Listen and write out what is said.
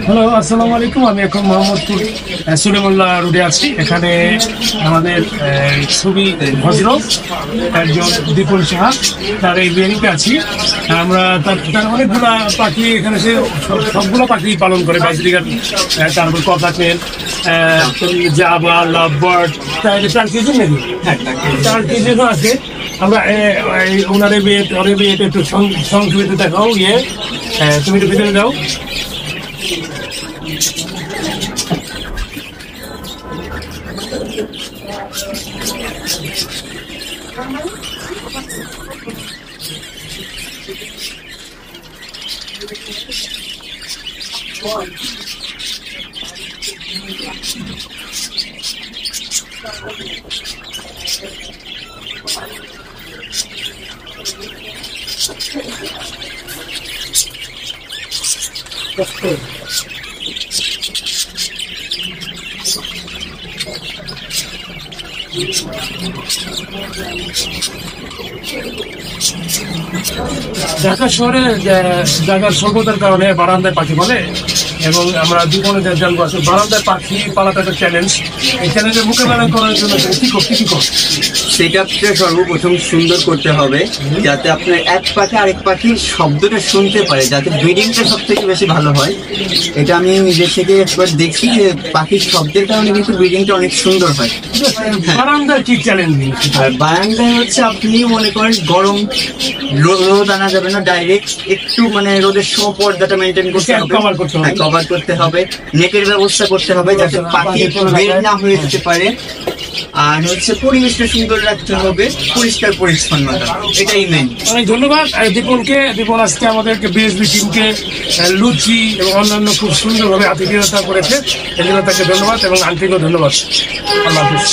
Hello, আসসালামু আলাইকুম। আমি এখন মোহাম্মদপুর সুলেমাল্লাহ রোডে আছি। এখানে আমাদের ছবি ভদ্র একজন দীপন সাহা, তার এই বিয়ারিতে আছি আমরা। তার অনেকগুলা পাখি এখানে, সে সবগুলো পাখি পালন করে, বাজরিগার, তারপর ককাটেল, জাবা, লাভ বার্ড, টার্কিজও নাকি, হ্যাঁ টার্কিজও আছে। আমরা ওনার বিয়েতে একটু সংক্ষেপে দেখাও। তুমি একটু ভিতরে যাও। ঢাকা শহরে জায়গার স্বল্পতার কারণে বারান্দায় পাখি বলে, এবং আমরা জীবনে জানবো আসলে বারান্দায় পাখি পালাটা একটা চ্যালেঞ্জ। এই চ্যালেঞ্জের মোকাবেলা করার জন্য কি কর? সেটআপটা সর্বপ্রথম সুন্দর করতে হবে, যাতে আপনার এক পাখি আরেক পাখির শব্দটা শুনতে পারে, যাতে ব্রিডিংটা সব থেকে বেশি ভালো হয়। এটা আমি নিজের থেকে একবার দেখি যে পাখির শব্দের কারণে কিন্তু ব্রিডিংটা অনেক সুন্দর হয়। বারান্দায় কি চ্যালেঞ্জ? আর বারান্দায় হচ্ছে আপনি মনে করেন গরম রোদ আনা যাবে না ডাইরেক্ট, একটু মানে রোদের পর্দাটা মেনটেন করতে হবে, কভার করতে হবে, নেটের ব্যবস্থা করতে হবে যাতে পাখি বের না হয়ে যেতে পারে। আর হচ্ছে পরিবেশটা সুন্দর রাখতে হবে, পরিষ্কার পরিচ্ছন্নতা, এটাই মেন। অনেক ধন্যবাদ দীপনকে। দীপন আজকে আমাদেরকে বিএসবি টিমকে লুচি এবং অন্যান্য খুব সুন্দরভাবে আতিথেয়তা করেছে, এই জন্য তাকে ধন্যবাদ এবং আন্তরিক ধন্যবাদ। আল্লাহ হাফিজ।